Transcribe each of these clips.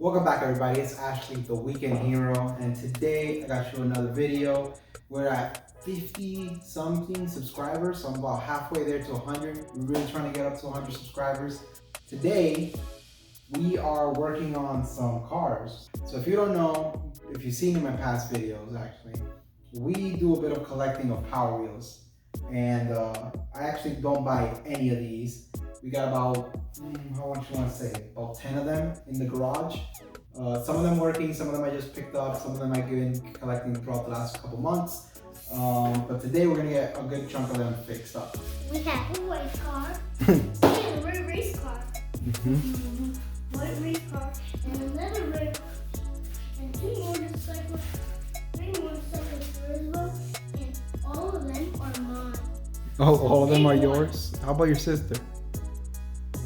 Welcome back everybody, it's Ashley, the Weekend Hero, and today I got you another video. We're at 50 something subscribers, so I'm about halfway there to 100. We're really trying to get up to 100 subscribers. Today, we are working on some cars. So if you don't know, if you've seen in my past videos actually, we do a bit of collecting of Power Wheels. And I actually don't buy any of these. We got about, how much you want to say, about 10 of them in the garage. Some of them working, some of them I just picked up, some of them I've been collecting throughout the last couple months. But today we're gonna get a good chunk of them fixed up. We have a white car, and a red race car, white race car, and another red, and two motorcycles, three motorcycles as well, and all of them are mine. Oh, all of them are yours? How about your sister?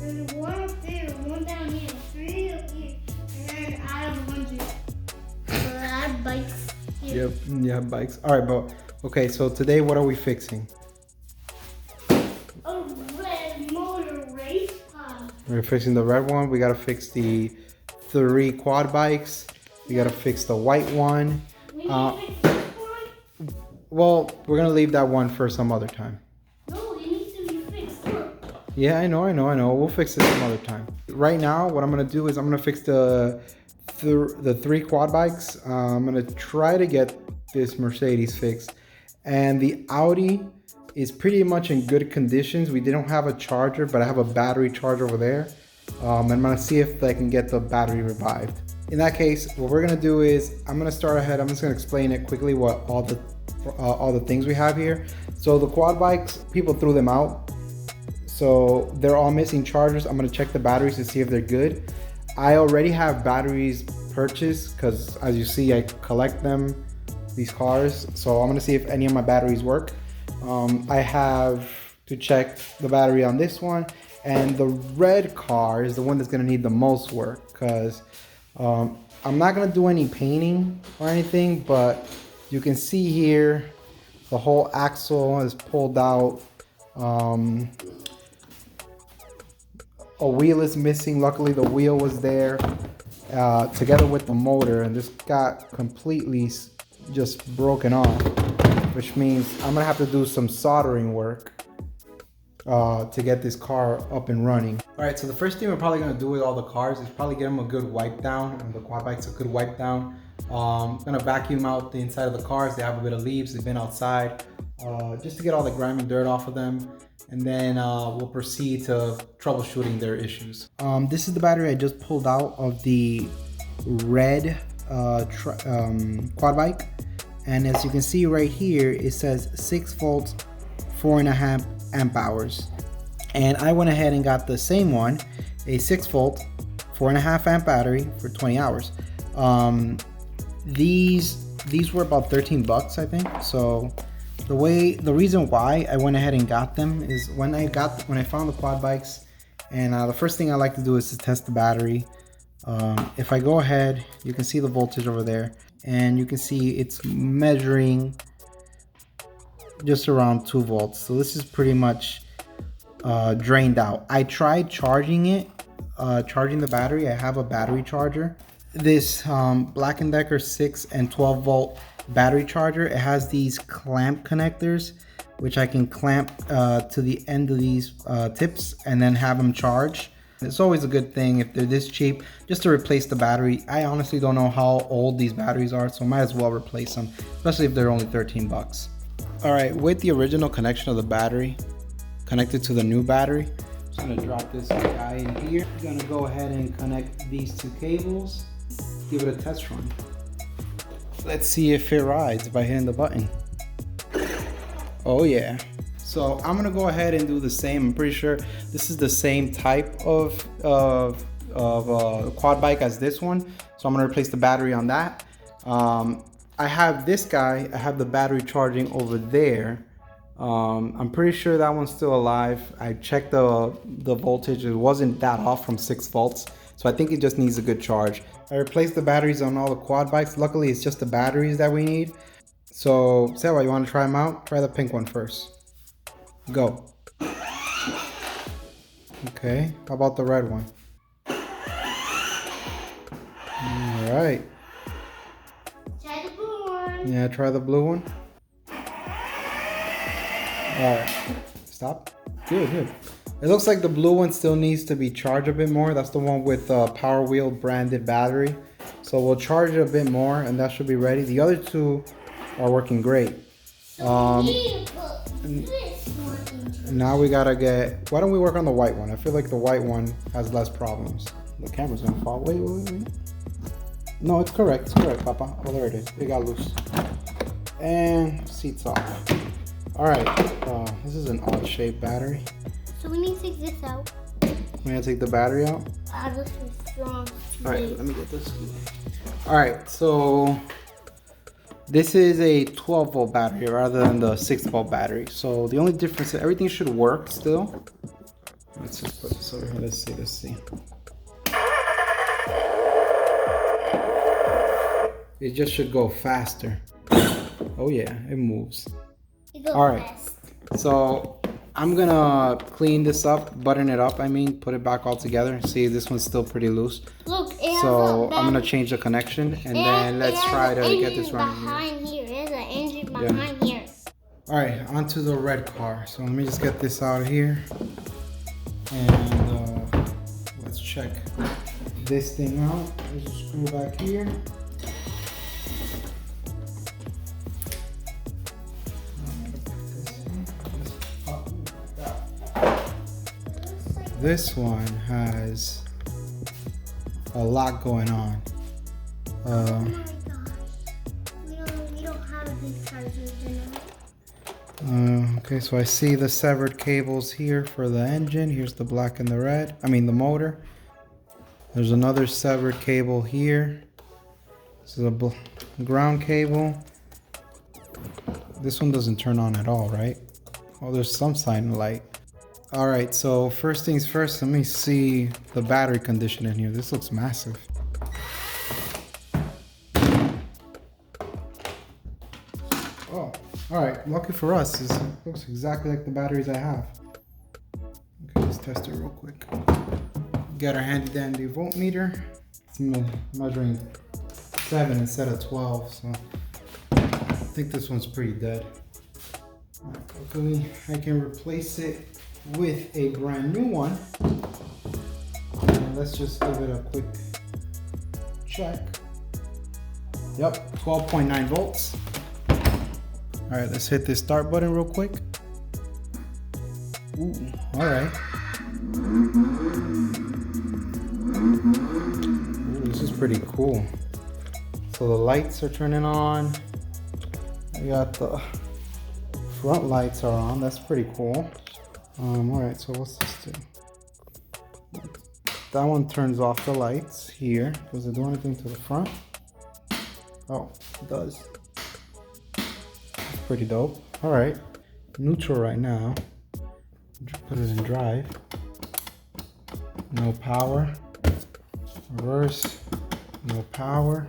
There's one up there, one down here, three up here, and then I have 100. So I have bikes here. Yep, you have bikes. All right, but okay, so today what are we fixing? A red motor race car. We're fixing the red one. We gotta fix the 3 quad bikes. We gotta fix the white one. We need to fix this one. Well, we're gonna leave that one for some other time. No, it needs to be fixed. Look. Yeah, I know. We'll fix it some other time. Right now, what I'm gonna do is I'm gonna fix the 3 quad bikes. I'm gonna try to get this Mercedes fixed, and the Audi is pretty much in good conditions. We didn't have a charger, but I have a battery charger over there. I'm gonna see if I can get the battery revived. In that case, what we're gonna do is I'm gonna start ahead. I'm just gonna explain it quickly what all the things we have here. So the quad bikes, people threw them out. So they're all missing chargers. I'm gonna check the batteries to see if they're good. I already have batteries purchased because as you see, I collect them, these cars. So I'm gonna see if any of my batteries work. I have to check the battery on this one, and the red car is the one that's gonna need the most work because I'm not gonna do any painting or anything, but you can see here the whole axle is pulled out. A wheel is missing. Luckily the wheel was there together with the motor, and this got completely just broken off, which means I'm gonna have to do some soldering work to get this car up and running. All right, so the first thing we're probably gonna do with all the cars is probably get them a good wipe down, and the quad bikes a good wipe down. I'm gonna vacuum out the inside of the cars. They have a bit of leaves, they've been outside, just to get all the grime and dirt off of them. And then we'll proceed to troubleshooting their issues. This is the battery I just pulled out of the red quad bike. And as you can see right here, it says 6 volts, 4.5 amp hours. And I went ahead and got the same one, a 6 volt, 4.5 amp battery for 20 hours. These were about 13 bucks, I think. So the reason why I went ahead and got them is when I found the quad bikes, and the first thing I like to do is to test the battery. If I go ahead, you can see the voltage over there, and you can see it's measuring just around 2 volts. So this is pretty much drained out. I tried charging it, charging the battery. I have a battery charger. This Black & Decker 6 and 12 volt battery charger. It has these clamp connectors, which I can clamp to the end of these tips and then have them charge. It's always a good thing if they're this cheap just to replace the battery. I honestly don't know how old these batteries are, so might as well replace them, especially if they're only 13 bucks. All right, with the original connection of the battery connected to the new battery, I'm just gonna drop this guy in here. I'm gonna go ahead and connect these 2 cables, give it a test run. Let's see if it rides by hitting the button. Oh yeah. So I'm gonna go ahead and do the same. I'm pretty sure this is the same type of quad bike as this one. So I'm gonna replace the battery on that. I have this guy, I have the battery charging over there. I'm pretty sure that one's still alive. I checked the voltage, it wasn't that off from 6 volts. So I think it just needs a good charge. I replaced the batteries on all the quad bikes. Luckily, it's just the batteries that we need. So, Sarah, you want to try them out? Try the pink one first. Go. Okay, how about the red one? right. Try the blue one. Yeah, try the blue one. All right. Stop. Good, good. It looks like the blue one still needs to be charged a bit more. That's the one with Power Wheel branded battery. So we'll charge it a bit more and that should be ready. The other two are working great. So we need to put this one into Now we gotta get, why don't we work on the white one? I feel like the white one has less problems. The camera's gonna fall. Wait. No, it's correct, Papa. Oh, there it is. It got loose. And seats off. All right, this is an odd shaped battery. So we need to take this out. I'm gonna take the battery out. This is strong. All right, let me get this. All right, so this is a 12 volt battery rather than the 6 volt battery. So the only difference is everything should work still. Let's just put this over here. Let's see. It just should go faster. Oh yeah, it moves. All right, so I'm gonna clean this up, button it up. Put it back all together. See, this one's still pretty loose. Look, so I'm gonna change the connection and then let's try to get this running. Behind here, there's an engine behind here. All right, onto the red car. So let me just get this out of here and let's check this thing out. There's a screw back here. This one has a lot going on. Oh my gosh. We don't have a big charger, Okay, so I see the severed cables here for the engine. Here's the black and the red. The motor. There's another severed cable here. This is a ground cable. This one doesn't turn on at all, right? Oh, there's some sign of light. All right, so first things first, let me see the battery condition in here. This looks massive. Oh, all right, lucky for us, this looks exactly like the batteries I have. Okay, let's test it real quick. Get our handy dandy voltmeter. It's measuring 7 instead of 12, so I think this one's pretty dead. Luckily, I can replace it with a brand new one. And let's just give it a quick check. Yep, 12.9 volts. All right, let's hit this start button real quick. Ooh, all right. Ooh, this is pretty cool. So the lights are turning on. I got the front lights are on. That's pretty cool. All right, so what's this do? That one turns off the lights here. Does it do anything to the front? Oh, it does. That's pretty dope. All right, neutral right now. Put it in drive. No power. Reverse. No power.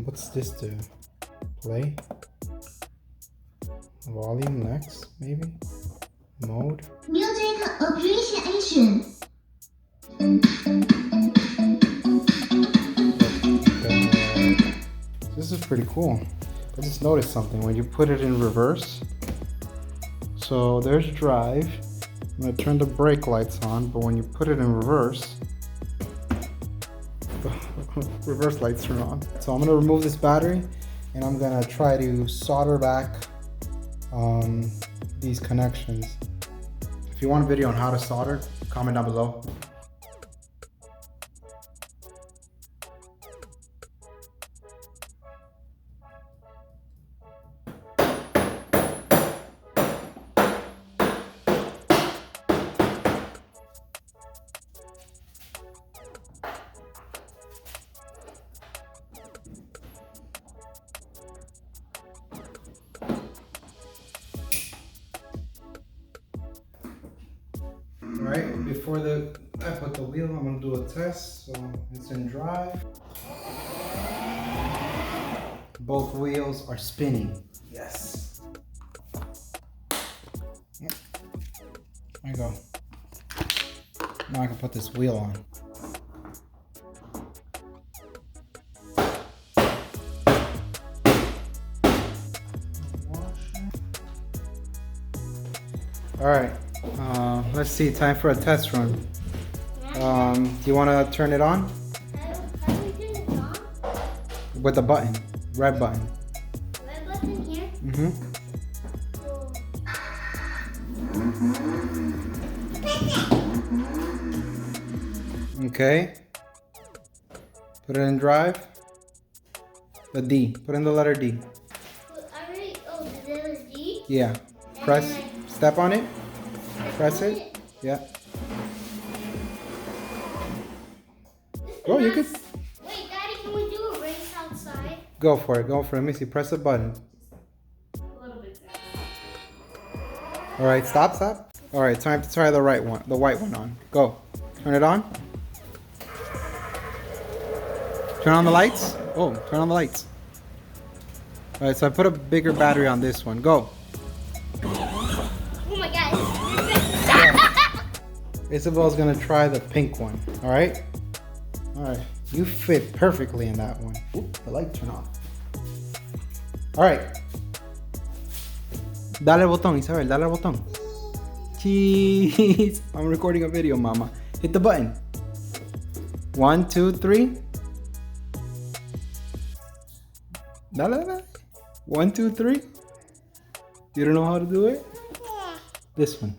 What's this do? Play. Volume next, maybe. Mode. Music appreciation. This is pretty cool. I just noticed something when you put it in reverse. So there's drive. I'm gonna turn the brake lights on, but when you put it in reverse, reverse lights turn on. So I'm gonna remove this battery and I'm gonna try to solder back these connections. If you want a video on how to solder, comment down below. Right before I put the wheel, I'm gonna do a test. So it's in drive. Both wheels are spinning. Yes. Yep. There you go. Now I can put this wheel on. All right. Let's see. Time for a test run. Do you want to turn it on? How do we turn it on? With the button. Red button. Red button here? Mm-hmm. Okay. Put it in drive. The D. Put in the letter D. Oh, the letter D? Yeah. Press. Step on it. Press it. Yeah. Oh, you could. Wait, Daddy, can we do a race outside? Go for it. Go for it. Let me see. Press the button. A little bit. All right. Stop. Stop. All right. Time to try the right one. The white one on. Go. Turn it on. Turn on the lights. Oh, turn on the lights. All right. So I put a bigger battery on this one. Go. Oh my God. Isabel's gonna try the pink one. All right. All right. You fit perfectly in that one. Oop, the light turned off. All right. Dale el botón, Isabel. Dale el botón. Jeez. I'm recording a video, mama. Hit the button. 1, 2, 3. Dale, dale. 1, 2, 3. You don't know how to do it? This one.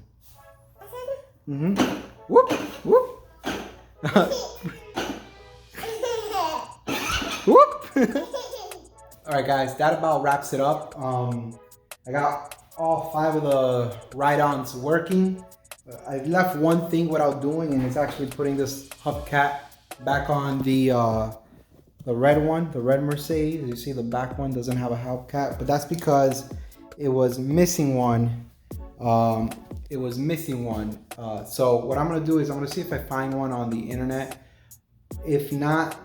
Mm-hmm. Whoop, whoop. Whoop. All right, guys, that about wraps it up. I got all 5 of the ride-ons working. I left one thing without doing, and it's actually putting this hubcap back on the red one, the red Mercedes. You see the back one doesn't have a hubcap, but that's because it was missing one. So what I'm gonna do is I'm gonna see if I find one on the internet. If not,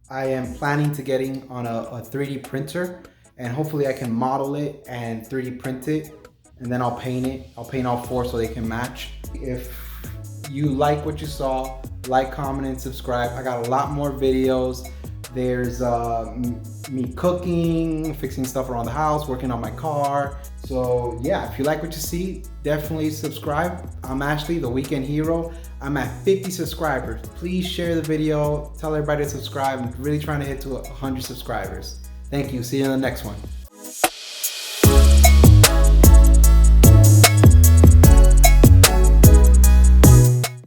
I am planning to getting on a 3D printer, and hopefully I can model it and 3D print it, and then I'll paint it. I'll paint all 4 so they can match. If you like what you saw, like, comment, and subscribe. I got a lot more videos. There's me cooking, fixing stuff around the house, working on my car. So yeah, if you like what you see, definitely subscribe. I'm Ashley, the Weekend Hero. I'm at 50 subscribers. Please share the video, tell everybody to subscribe. I'm really trying to hit to 100 subscribers. Thank you, see you in the next one.